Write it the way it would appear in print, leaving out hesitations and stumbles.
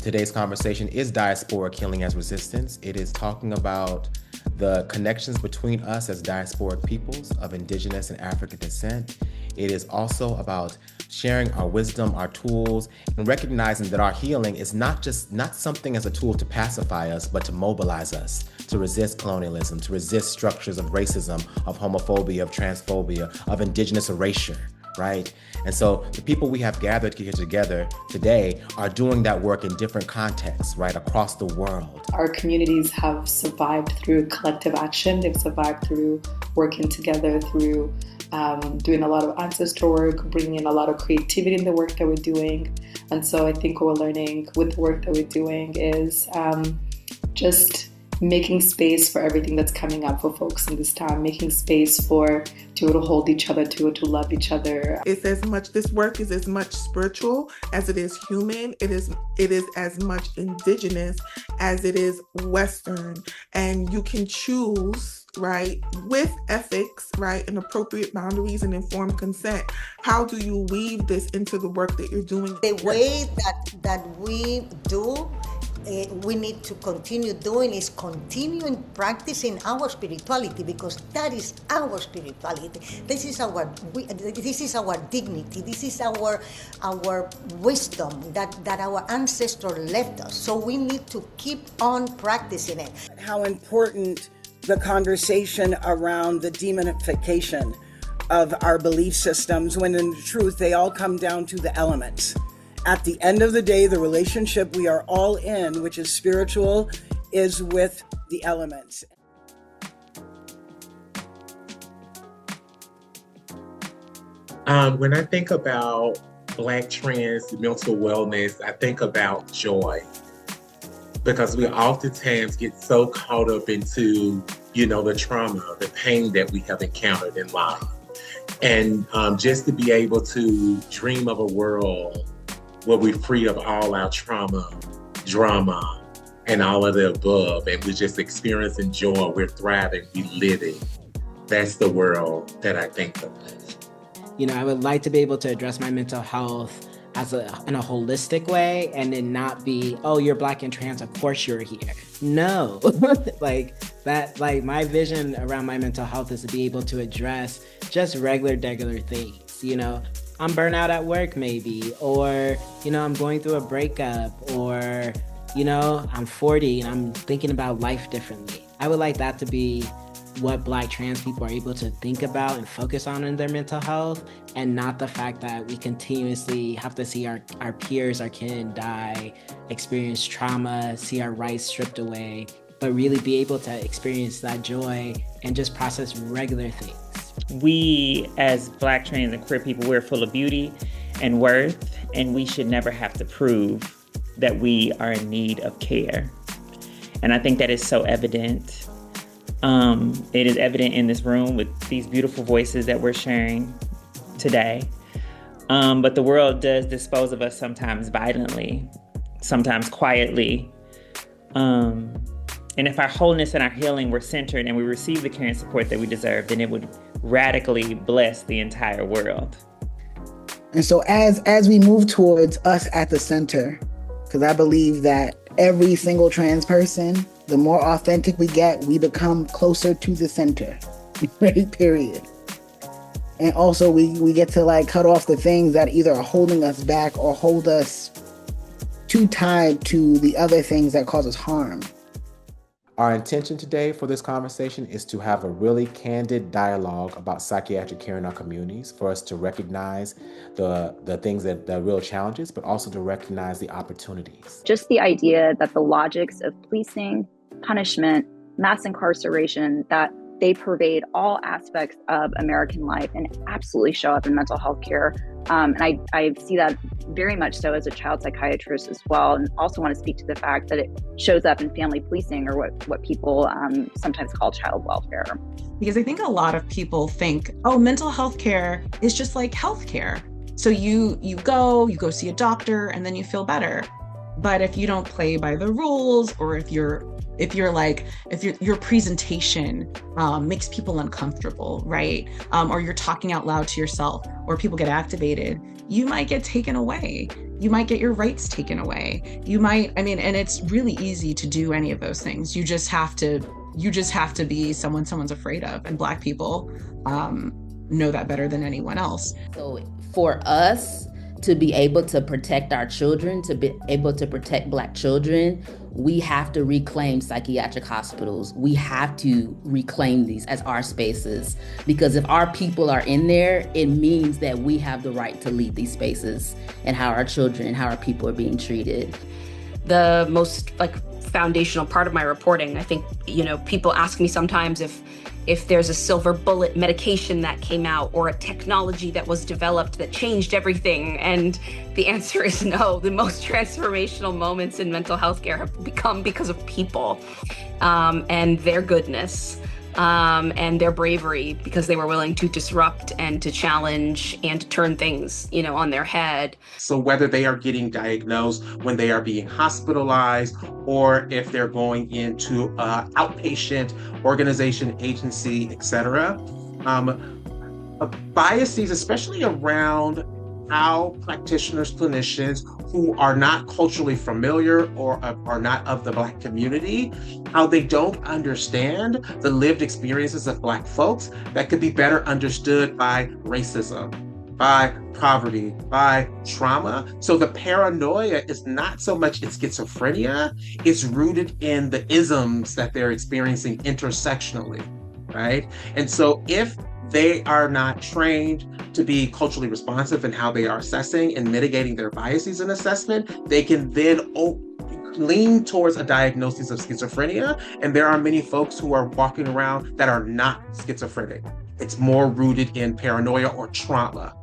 Today's conversation is Diaspora Killing as Resistance. It is talking about the connections between us as diasporic peoples of indigenous and African descent. It is also about sharing our wisdom, our tools, and recognizing that our healing is not something as a tool to pacify us, but to mobilize us, to resist colonialism, to resist structures of racism, of homophobia, of transphobia, of indigenous erasure, right? And so the people we have gathered here together today are doing that work in different contexts, right, across the world. Our communities have survived through collective action. They've survived through working together, through doing a lot of ancestor work, bringing in a lot of creativity in the work that we're doing. And so I think what we're learning with the work that we're doing is just making space for everything that's coming up for folks in this time, making space to hold each other, to love each other. This work is as much spiritual as it is human. It is as much indigenous as it is Western. And you can choose, right, with ethics, right, and appropriate boundaries and informed consent. How do you weave this into the work that you're doing? The way that we do, we need to continue doing is continuing practicing our spirituality, because that is our spirituality. This is our dignity. This is our wisdom that our ancestors left us. So we need to keep on practicing it. How important the conversation around the demonification of our belief systems, when in truth they all come down to the elements. At the end of the day, the relationship we are all in, which is spiritual, is with the elements. When I think about Black trans mental wellness, I think about joy, because we oftentimes get so caught up into, the trauma, the pain that we have encountered in life. And just to be able to dream of a world where we're free of all our trauma, drama, and all of the above, and we're just experiencing joy, we're thriving, we're living. That's the world that I think of. I would like to be able to address my mental health in a holistic way, and then not be, oh, you're Black and trans, of course you're here. No, my vision around my mental health is to be able to address just regular things, I'm burnt out at work maybe, or, I'm going through a breakup, or, I'm 40 and I'm thinking about life differently. I would like that to be what Black trans people are able to think about and focus on in their mental health, and not the fact that we continuously have to see our peers, our kin die, experience trauma, see our rights stripped away, but really be able to experience that joy and just process regular things. We, as Black trans and queer people, we're full of beauty and worth, and we should never have to prove that we are in need of care. And I think that is so evident. It is evident in this room with these beautiful voices that we're sharing today. But the world does dispose of us sometimes violently, sometimes quietly. And if our wholeness and our healing were centered and we received the care and support that we deserve, then it would radically bless the entire world. And so as we move towards us at the center, because I believe that every single trans person, the more authentic we get, we become closer to the center, right? Period. And also we get to cut off the things that either are holding us back or hold us too tied to the other things that cause us harm. Our intention today for this conversation is to have a really candid dialogue about psychiatric care in our communities, for us to recognize the things that the real challenges, but also to recognize the opportunities. Just the idea that the logics of policing, punishment, mass incarceration, that they pervade all aspects of American life and absolutely show up in mental health care. And I see that very much so as a child psychiatrist as well, and also want to speak to the fact that it shows up in family policing, or what people sometimes call child welfare. Because I think a lot of people think, oh, mental health care is just like health care. So you go see a doctor and then you feel better. But if you don't play by the rules, or if your presentation makes people uncomfortable, right? Or you're talking out loud to yourself, or people get activated, you might get taken away. You might get your rights taken away. You might, I mean, and it's really easy to do any of those things. You just have to be someone's afraid of. And Black people know that better than anyone else. So for us to be able to protect our children, to be able to protect Black children, we have to reclaim psychiatric hospitals. We have to reclaim these as our spaces, because if our people are in there, it means that we have the right to lead these spaces and how our children and how our people are being treated. The most foundational part of my reporting, I think, people ask me sometimes if there's a silver bullet medication that came out or a technology that was developed that changed everything. And the answer is no. The most transformational moments in mental health care have become because of people and their goodness and their bravery, because they were willing to disrupt and to challenge and to turn things, on their head. So whether they are getting diagnosed when they are being hospitalized, or if they're going into outpatient organization, agency, etc., biases, especially around how practitioners, clinicians who are not culturally familiar or are not of the Black community, how they don't understand the lived experiences of Black folks that could be better understood by racism, by poverty, by trauma. So the paranoia is not so much in schizophrenia, it's rooted in the isms that they're experiencing intersectionally, right? And so if they are not trained to be culturally responsive in how they are assessing and mitigating their biases in assessment, they can then lean towards a diagnosis of schizophrenia. And there are many folks who are walking around that are not schizophrenic. It's more rooted in paranoia or trauma.